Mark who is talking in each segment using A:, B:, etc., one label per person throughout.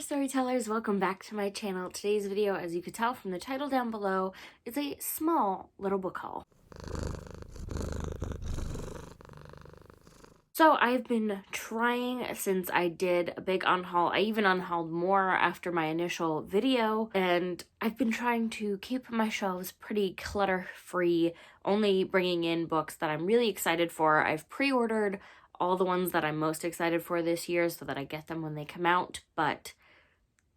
A: storytellers, welcome back to my channel. Today's video, as you could tell from the title down below, is a small little book haul. So I've been trying since I did a big unhaul. I even unhauled more after my initial video, and I've been trying to keep my shelves pretty clutter-free, only bringing in books that I'm really excited for. I've pre-ordered all the ones that I'm most excited for this year so that I get them when they come out, but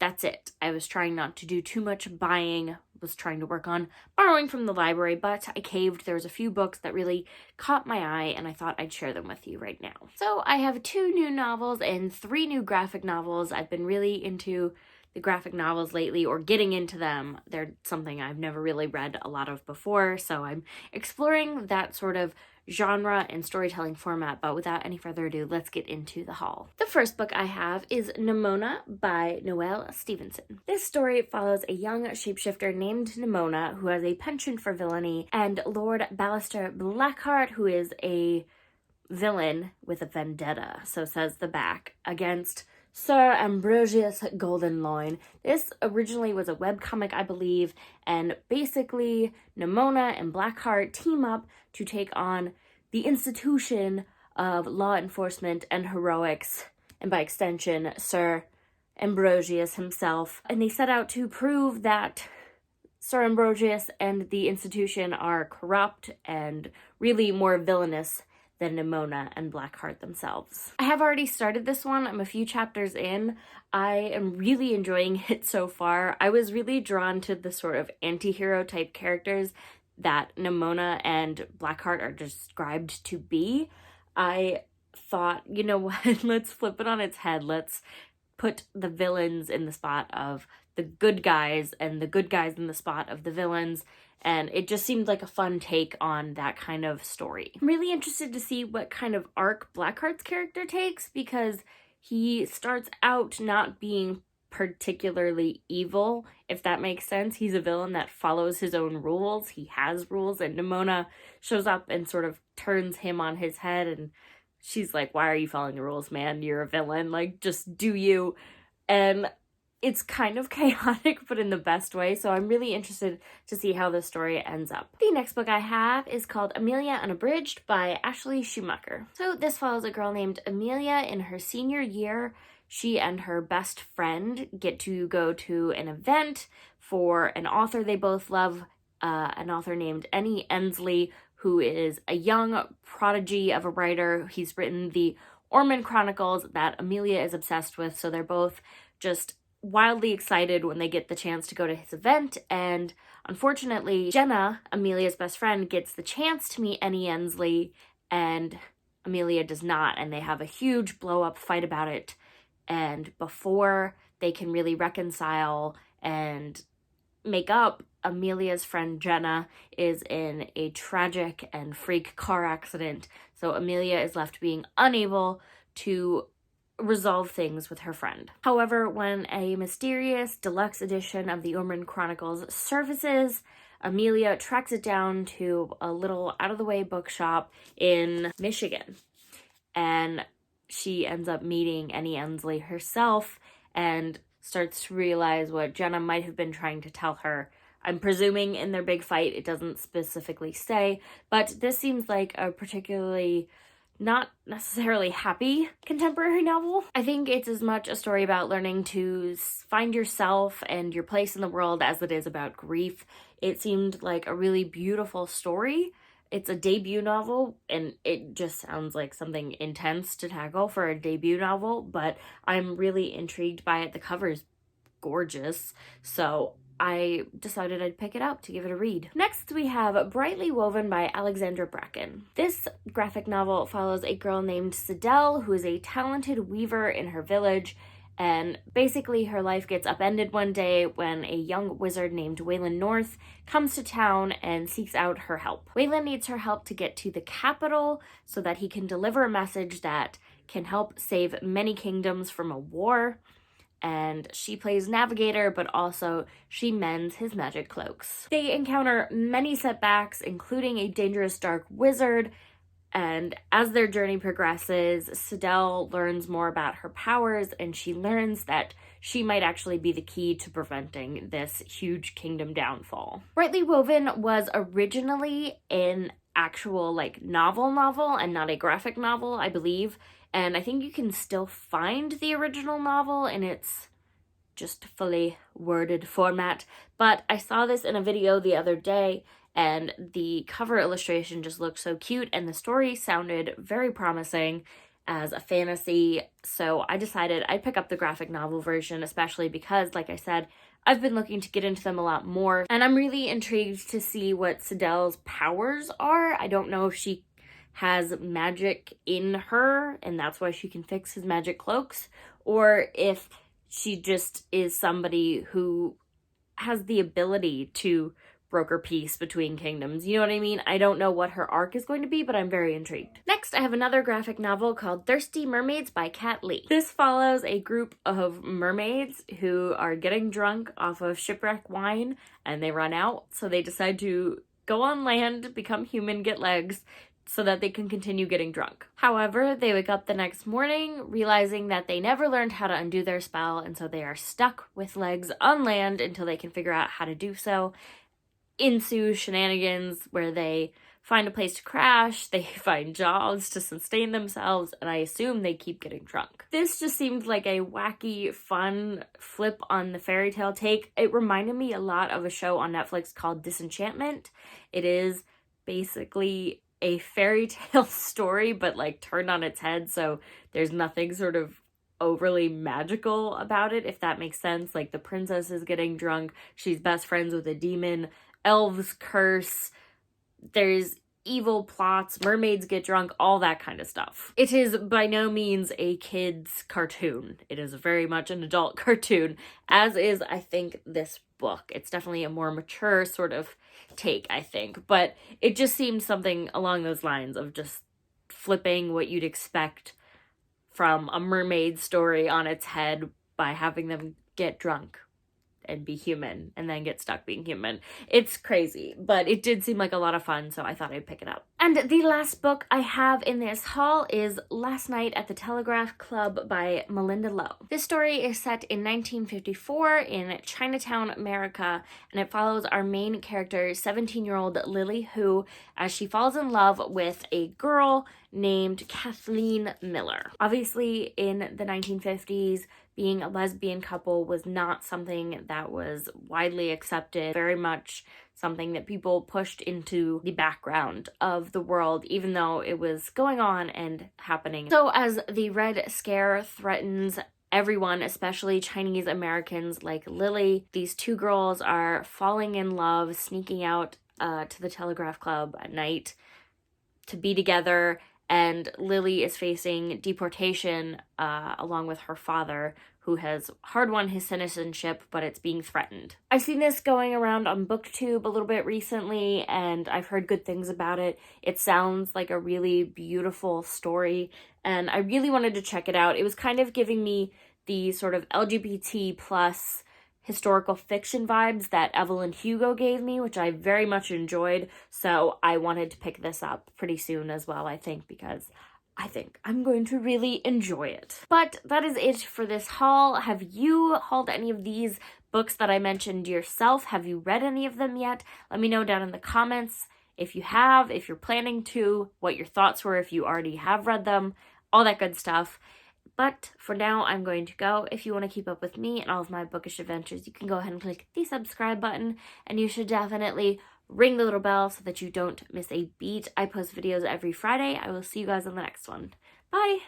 A: that's it. I was trying not to do too much buying, was trying to work on borrowing from the library, but I caved. There was a few books that really caught my eye, and I thought I'd share them with you right now. So I have 2 new novels and 3 new graphic novels. I've been really into the graphic novels lately, or getting into them. They're something I've never really read a lot of before, so I'm exploring that sort of genre and storytelling format. But without any further ado, let's get into the haul. The first book I have is Nimona by Noelle Stevenson. This story follows a young shapeshifter named Nimona who has a penchant for villainy, and Lord Ballister Blackheart, who is a villain with a vendetta, so says the back, against Sir Ambrosius Goldenloin. This originally was a webcomic, I believe, and basically Nimona and Blackheart team up to take on the institution of law enforcement and heroics, and by extension, Sir Ambrosius himself. And they set out to prove that Sir Ambrosius and the institution are corrupt and really more villainous than Nimona and Blackheart themselves. I have already started this one. I'm a few chapters in. I am really enjoying it so far. I was really drawn to the sort of anti-hero type characters that Nimona and Blackheart are described to be. I thought, you know what, let's flip it on its head. Let's put the villains in the spot of the good guys and the good guys in the spot of the villains. And it just seemed like a fun take on that kind of story. I'm really interested to see what kind of arc Blackheart's character takes, because he starts out not being particularly evil, if that makes sense. He's a villain that follows his own rules. He has rules, and Nimona shows up and sort of turns him on his head, and she's like, why are you following the rules, man? You're a villain. Like, just do you. And it's kind of chaotic, but in the best way, so I'm really interested to see how the story ends up. The next book I have is called Amelia Unabridged by Ashley Schumacher. So this follows a girl named Amelia in her senior year. She and her best friend get to go to an event for an author they both love, an author named N.E. Ensley, who is a young prodigy of a writer. He's written the Ormond Chronicles that Amelia is obsessed with, so they're both just wildly excited when they get the chance to go to his event. And unfortunately, Jenna, Amelia's best friend, gets the chance to meet N.E. Ensley, and Amelia does not, and they have a huge blow-up fight about it. And before they can really reconcile and make up, Amelia's friend Jenna is in a tragic and freak car accident, so Amelia is left being unable to resolve things with her friend. However, when a mysterious deluxe edition of the Ormond Chronicles surfaces, Amelia tracks it down to a little out-of-the-way bookshop in Michigan, and she ends up meeting N.E. Ensley herself and starts to realize what Jenna might have been trying to tell her. I'm presuming in their big fight, it doesn't specifically say, but this seems like a particularly not necessarily happy contemporary novel. I think it's as much a story about learning to find yourself and your place in the world as it is about grief. It seemed like a really beautiful story. It's a debut novel, and it just sounds like something intense to tackle for a debut novel, but I'm really intrigued by it. The cover's gorgeous, so I decided I'd pick it up to give it a read. Next, we have Brightly Woven by Alexandra Bracken. This graphic novel follows a girl named Sidel, who is a talented weaver in her village, and basically her life gets upended one day when a young wizard named Waylon North comes to town and seeks out her help. Waylon needs her help to get to the capital so that he can deliver a message that can help save many kingdoms from a war. And she plays navigator, but also she mends his magic cloaks. They encounter many setbacks, including a dangerous dark wizard, and as their journey progresses, Sidel learns more about her powers, and she learns that she might actually be the key to preventing this huge kingdom downfall. Brightly Woven was originally an actual like novel and not a graphic novel, I believe, and I think you can still find the original novel in its just fully worded format, but I saw this in a video the other day and the cover illustration just looked so cute and the story sounded very promising as a fantasy, so I decided I'd pick up the graphic novel version, especially because, like I said, I've been looking to get into them a lot more, and I'm really intrigued to see what Sidel's powers are. I don't know if she has magic in her and that's why she can fix his magic cloaks, or if she just is somebody who has the ability to broker peace between kingdoms. You know what I mean? I don't know what her arc is going to be, but I'm very intrigued. Next, I have another graphic novel called Thirsty Mermaids by Kat Leyh. This follows a group of mermaids who are getting drunk off of shipwreck wine and they run out, so they decide to go on land, become human, get legs, so that they can continue getting drunk. However, they wake up the next morning realizing that they never learned how to undo their spell, and so they are stuck with legs on land until they can figure out how to do so. Ensue shenanigans where they find a place to crash, they find jobs to sustain themselves, and I assume they keep getting drunk. This just seemed like a wacky, fun flip on the fairy tale take. It reminded me a lot of a show on Netflix called Disenchantment. It is basically a fairy tale story, but like turned on its head, so there's nothing sort of overly magical about it, if that makes sense. Like the princess is getting drunk, she's best friends with a demon, elves curse, there's evil plots, mermaids get drunk, all that kind of stuff. It is by no means a kid's cartoon. It is very much an adult cartoon, as is, I think, this book. It's definitely a more mature sort of take, I think, but it just seemed something along those lines of just flipping what you'd expect from a mermaid story on its head by having them get drunk and be human and then get stuck being human. It's crazy, but it did seem like a lot of fun, so I thought I'd pick it up. And the last book I have in this haul is Last Night at the Telegraph Club by Malinda Lo. This story is set in 1954 in Chinatown, America, and it follows our main character, 17-year-old Lily, who, as she falls in love with a girl named Kathleen Miller. Obviously, in the 1950s, being a lesbian couple was not something that was widely accepted, very much something that people pushed into the background of the world, even though it was going on and happening. So as the Red Scare threatens everyone, especially Chinese Americans like Lily, these two girls are falling in love, sneaking out to the Telegraph Club at night to be together, and Lily is facing deportation along with her father, who has hard-won his citizenship, but it's being threatened. I've seen this going around on BookTube a little bit recently, and I've heard good things about it. It sounds like a really beautiful story, and I really wanted to check it out. It was kind of giving me the sort of LGBT plus historical fiction vibes that Evelyn Hugo gave me, which I very much enjoyed, so I wanted to pick this up pretty soon as well, I think, because I think I'm going to really enjoy it. But that is it for this haul. Have you hauled any of these books that I mentioned yourself? Have you read any of them yet? Let me know down in the comments if you have, if you're planning to, what your thoughts were if you already have read them, all that good stuff. But for now, I'm going to go. If you want to keep up with me and all of my bookish adventures, you can go ahead and click the subscribe button, and you should definitely ring the little bell so that you don't miss a beat. I post videos every Friday. I will see you guys on the next one. Bye!